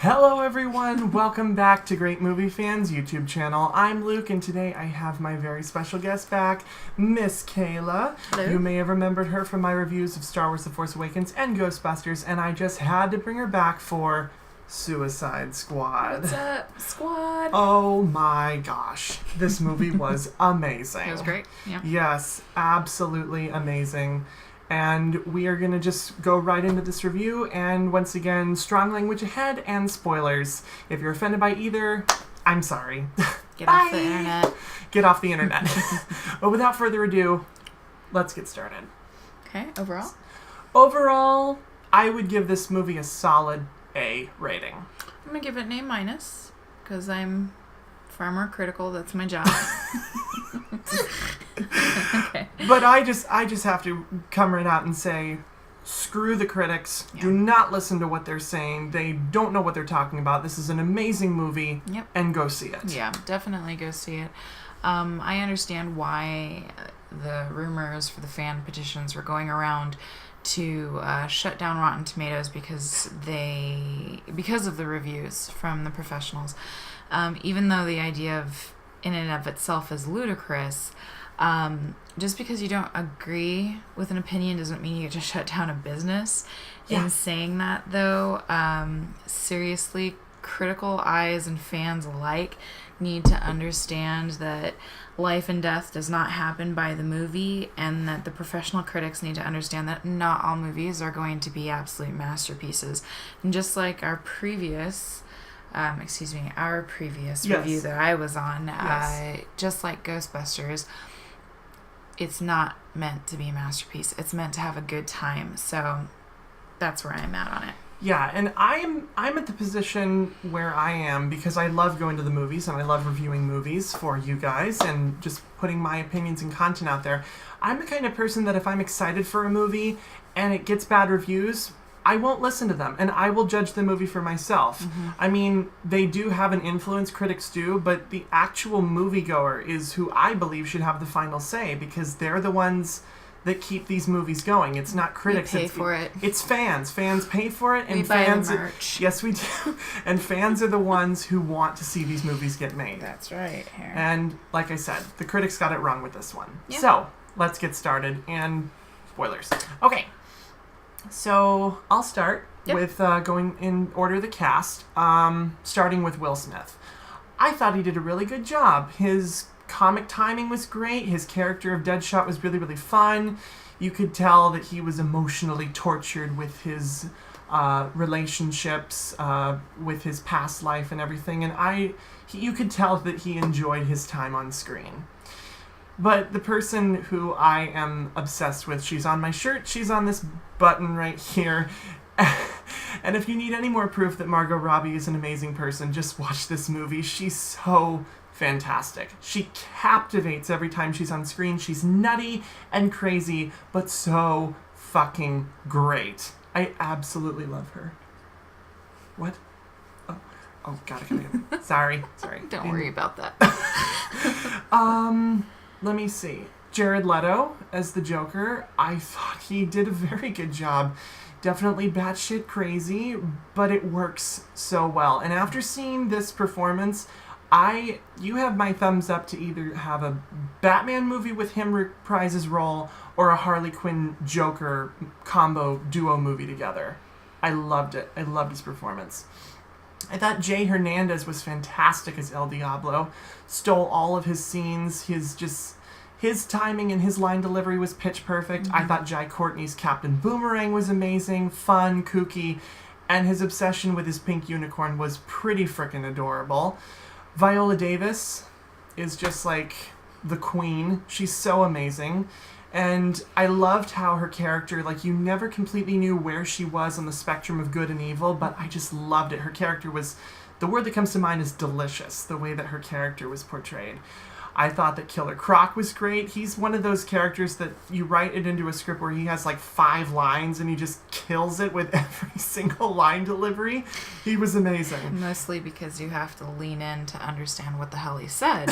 Hello everyone, welcome back to GreatMovieFan's YouTube channel. I'm Luke and today I have my very special guest back, Miss Kayla. Hello. You may have remembered her from my reviews of Star Wars The Force Awakens and Ghostbusters, and I just had to bring her back for Suicide Squad. What's up, squad? Oh my gosh, this movie was amazing. It was great, yeah. Yes, absolutely amazing. And we are going to just go right into this review, and once again, strong language ahead and spoilers. If you're offended by either, I'm sorry. Get off the internet. Get off the internet. But without further ado, let's get started. Okay, overall? Overall, I would give this movie a solid A rating. I'm going to give it an A-, because I'm far more critical. That's my job. Okay. But I just have to come right out and say, screw the critics. Yeah. Do not listen to what they're saying. They don't know what they're talking about. This is an amazing movie. Yep. And go see it. Yeah, definitely go see it. I understand why the rumors for the fan petitions were going around to shut down Rotten Tomatoes because of the reviews from the professionals. Even though the idea of in and of itself is ludicrous, just because you don't agree with an opinion doesn't mean you get to shut down a business. Yeah. In saying that, though, seriously, critical eyes and fans alike need to understand that life and death does not happen by the movie, and that the professional critics need to understand that not all movies are going to be absolute masterpieces. And just like our previous review that I was on, just like Ghostbusters, it's not meant to be a masterpiece. It's meant to have a good time. So that's where I'm at on it. Yeah, and I'm at the position where I am because I love going to the movies and I love reviewing movies for you guys and just putting my opinions and content out there. I'm the kind of person that if I'm excited for a movie and it gets bad reviews, I won't listen to them, and I will judge the movie for myself. Mm-hmm. I mean, they do have an influence, critics do, but the actual moviegoer is who I believe should have the final say, because they're the ones that keep these movies going. It's not critics. We pay for it. It's fans. Fans pay for it, and we buy fans. the merch. Yes, we do. And fans are the ones who want to see these movies get made. That's right. Here. And like I said, the critics got it wrong with this one. Yeah. So let's get started. And spoilers. Okay. So I'll start with going in order of the cast, starting with Will Smith. I thought he did a really good job. His comic timing was great. His character of Deadshot was really, really fun. You could tell that he was emotionally tortured with his relationships, with his past life and everything. And you could tell that he enjoyed his time on screen. But the person who I am obsessed with, she's on my shirt, she's on this button right here. And if you need any more proof that Margot Robbie is an amazing person, just watch this movie. She's so fantastic. She captivates every time she's on screen. She's nutty and crazy, but so fucking great. I absolutely love her. What? Oh, got it. Sorry. Don't worry about that. Let me see. Jared Leto as the Joker. I thought he did a very good job. Definitely batshit crazy, but it works so well. And after seeing this performance, you have my thumbs up to either have a Batman movie with him reprise his role or a Harley Quinn Joker combo duo movie together. I loved it. I loved his performance. I thought Jay Hernandez was fantastic as El Diablo. Stole all of his scenes. His timing and his line delivery was pitch perfect. Mm-hmm. I thought Jai Courtney's Captain Boomerang was amazing, fun, kooky, and his obsession with his pink unicorn was pretty frickin' adorable. Viola Davis is just like the queen. She's so amazing. And I loved how her character, like, you never completely knew where she was on the spectrum of good and evil, but I just loved it. Her character was, the word that comes to mind is delicious, the way that her character was portrayed. I thought that Killer Croc was great. He's one of those characters that you write it into a script where he has like 5 lines and he just kills it with every single line delivery. He was amazing. Mostly because you have to lean in to understand what the hell he said.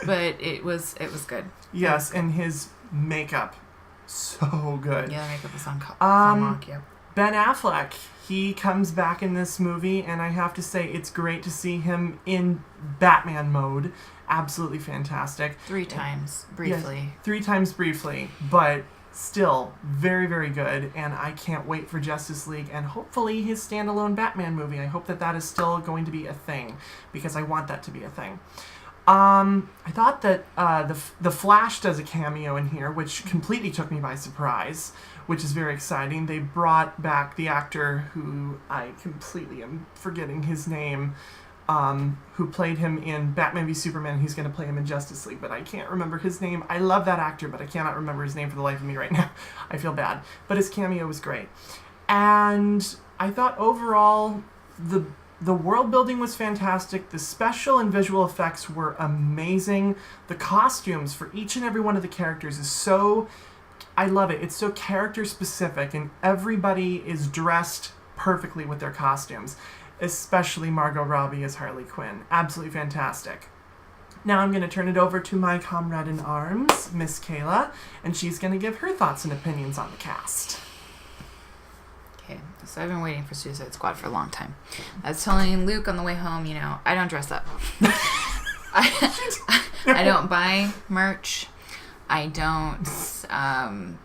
But it was good. Yes, and his makeup, so good. Yeah, the makeup was on Mark, yep. Ben Affleck, he comes back in this movie, and I have to say it's great to see him in Batman mode. Absolutely fantastic. 3 times, briefly. Yes, 3 times briefly, but still very, very good, and I can't wait for Justice League and hopefully his standalone Batman movie. I hope that that is still going to be a thing, because I want that to be a thing. I thought that the Flash does a cameo in here, which completely took me by surprise, which is very exciting. They brought back the actor who I completely am forgetting his name, who played him in Batman v Superman. He's going to play him in Justice League, but I can't remember his name. I love that actor, but I cannot remember his name for the life of me right now. I feel bad. But his cameo was great. And I thought overall, the world building was fantastic. The special and visual effects were amazing. The costumes for each and every one of the characters is so... I love it. It's so character specific, and everybody is dressed perfectly with their costumes, especially Margot Robbie as Harley Quinn. Absolutely fantastic. Now I'm going to turn it over to my comrade in arms, Miss Kayla, and she's going to give her thoughts and opinions on the cast. Okay, so I've been waiting for Suicide Squad for a long time. I was telling Luke on the way home, I don't dress up. I don't buy merch. I don't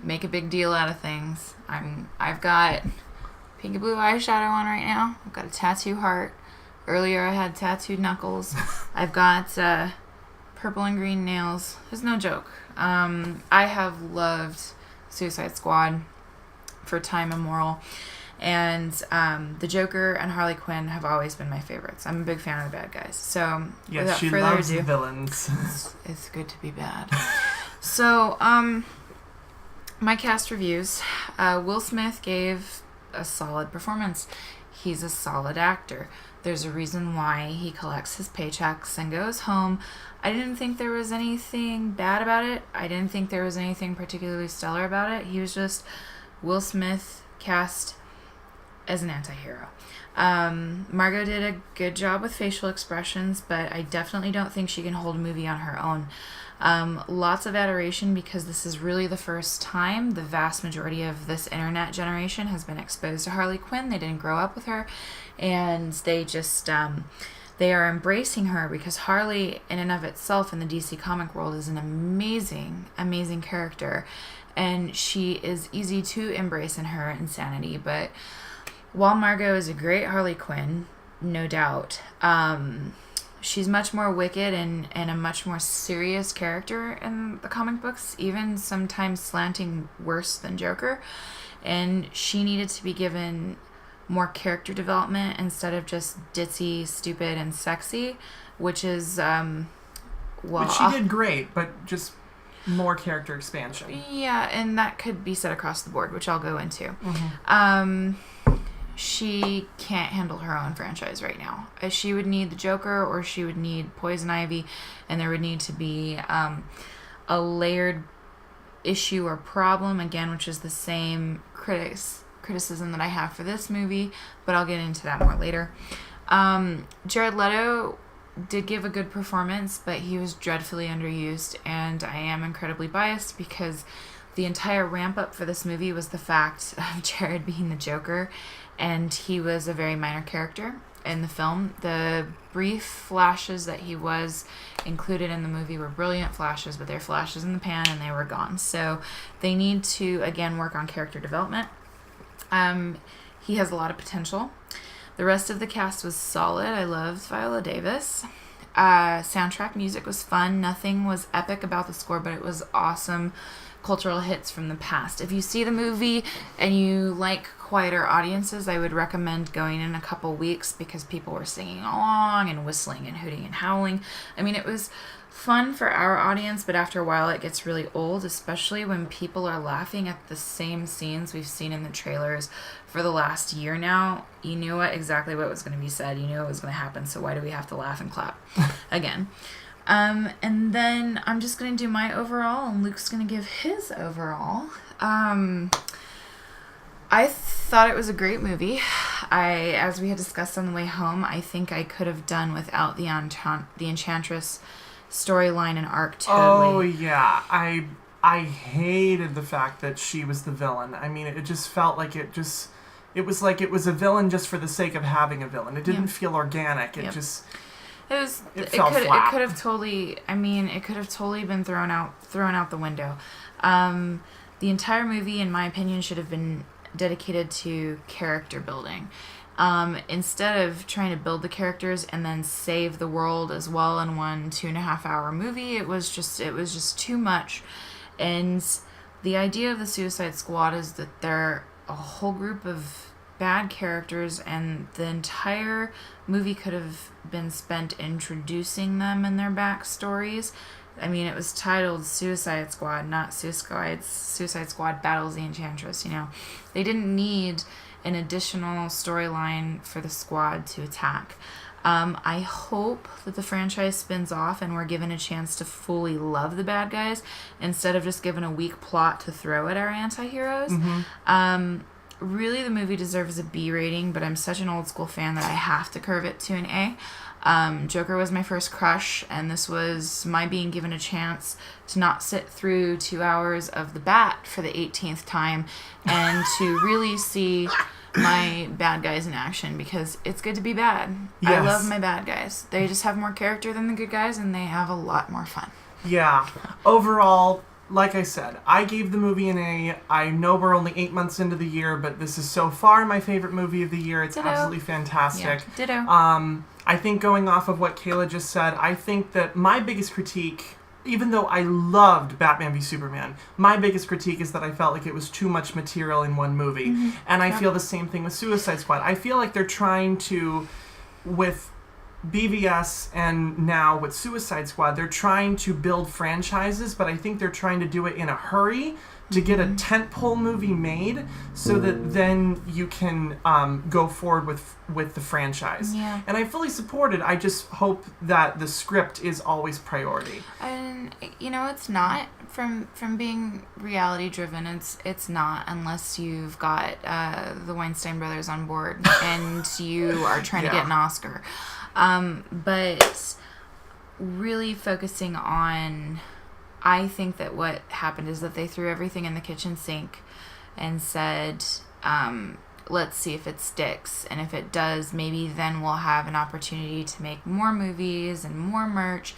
make a big deal out of things. I've got pink and blue eyeshadow on right now. I've got a tattoo heart. Earlier I had tattooed knuckles. I've got purple and green nails. There's no joke. I have loved Suicide Squad for time immemorial. And the Joker and Harley Quinn have always been my favorites. I'm a big fan of the bad guys. So yes, without she further loves ado, the villains. it's good to be bad. So, my cast reviews. Will Smith gave a solid performance. He's a solid actor. There's a reason why he collects his paychecks and goes home. I didn't think there was anything bad about it. I didn't think there was anything particularly stellar about it. He was just Will Smith cast as an anti-hero. Margot did a good job with facial expressions, but I definitely don't think she can hold a movie on her own. Lots of adoration, because this is really the first time the vast majority of this internet generation has been exposed to Harley Quinn. They didn't grow up with her, and they just they are embracing her, because Harley in and of itself in the DC comic world is an amazing, amazing character, and she is easy to embrace in her insanity. But while Margot is a great Harley Quinn, no doubt, she's much more wicked and a much more serious character in the comic books, even sometimes slanting worse than Joker. And she needed to be given more character development instead of just ditzy, stupid, and sexy, which is, Which she did great, but just more character expansion. Yeah, and that could be said across the board, which I'll go into. Mm-hmm. She can't handle her own franchise right now. She would need the Joker, or she would need Poison Ivy, and there would need to be a layered issue or problem, again, which is the same criticism that I have for this movie, but I'll get into that more later. Jared Leto did give a good performance, but he was dreadfully underused, and I am incredibly biased because the entire ramp up for this movie was the fact of Jared being the Joker, and he was a very minor character in the film. The brief flashes that he was included in the movie were brilliant flashes, but they're flashes in the pan and they were gone. So they need to, again, work on character development. He has a lot of potential. The rest of the cast was solid. I loved Viola Davis. Soundtrack music was fun. Nothing was epic about the score, but it was awesome cultural hits from the past. If you see the movie and you like quieter audiences, I would recommend going in a couple weeks, because people were singing along and whistling and hooting and howling. I mean, it was fun for our audience, but after a while it gets really old, especially when people are laughing at the same scenes we've seen in the trailers for the last year now. You knew exactly what was going to be said. You knew it was going to happen, so why do we have to laugh and clap again? And then I'm just going to do my overall, and Luke's going to give his overall. I thought it was a great movie. As we had discussed on the way home, I think I could have done without the Enchantress storyline and arc totally. Oh, yeah. I hated the fact that she was the villain. I mean, it just felt like it It was like it was a villain just for the sake of having a villain. It didn't Yeah. feel organic. It Yep. just It fell flat. It could have totally. I mean, it could have totally been thrown out the window. The entire movie, in my opinion, should have been dedicated to character building. Instead of trying to build the characters and then save the world as well in one 2.5 hour movie, it was just too much. And the idea of the Suicide Squad is that they're a whole group of bad characters, and the entire movie could have been spent introducing them and their backstories. I mean, it was titled Suicide Squad, not Suicide Squad Battles the Enchantress, you know. They didn't need an additional storyline for the squad to attack. I hope that the franchise spins off and we're given a chance to fully love the bad guys instead of just given a weak plot to throw at our anti-heroes. Really, the movie deserves a B rating, but I'm such an old school fan that I have to curve it to an A. Joker was my first crush, and this was my being given a chance to not sit through 2 hours of The Bat for the 18th time and to really see my bad guys in action, because it's good to be bad. Yes. I love my bad guys. They just have more character than the good guys, and they have a lot more fun. Yeah. Overall, like I said, I gave the movie an A. I know we're only 8 months into the year, but this is so far my favorite movie of the year. It's Ditto. absolutely fantastic. Yeah, ditto. I think going off of what Kayla just said, I think that my biggest critique, even though I loved Batman v Superman, my biggest critique is that I felt like it was too much material in one movie. And I feel the same thing with Suicide Squad. I feel like they're trying to, with BVS and now with Suicide Squad, they're trying to build franchises, but I think they're trying to do it in a hurry to get a tentpole movie made so that then you can go forward with the franchise. Yeah. And I fully support it. I just hope that the script is always priority. And you know, it's not from being reality driven. It's not, unless you've got the Weinstein brothers on board and you are trying to get an Oscar. But really focusing on, I think that what happened is that they threw everything in the kitchen sink and said, let's see if it sticks. And if it does, maybe then we'll have an opportunity to make more movies and more merch.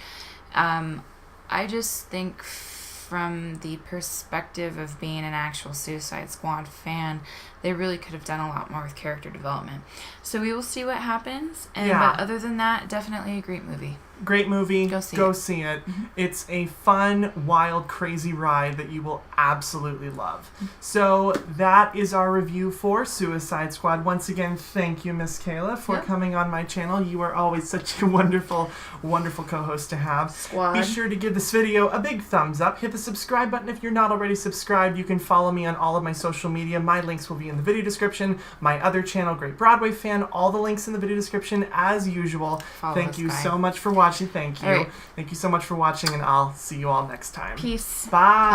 I just think from the perspective of being an actual Suicide Squad fan, they really could have done a lot more with character development. So we will see what happens. But other than that, definitely a great movie. Great movie. Go see it. It's a fun, wild, crazy ride that you will absolutely love. So that is our review for Suicide Squad. Once again, thank you, Miss Kayla, for coming on my channel. You are always such a wonderful, wonderful co-host to have. Squad. Be sure to give this video a big thumbs up. Hit the subscribe button if you're not already subscribed. You can follow me on all of my social media. My links will be in the video description. My other channel, GreatBroadwayFan, all the links in the video description as usual. Thank you so much for watching. Thank you. All right. Thank you so much for watching, and I'll see you all next time. Peace. Bye.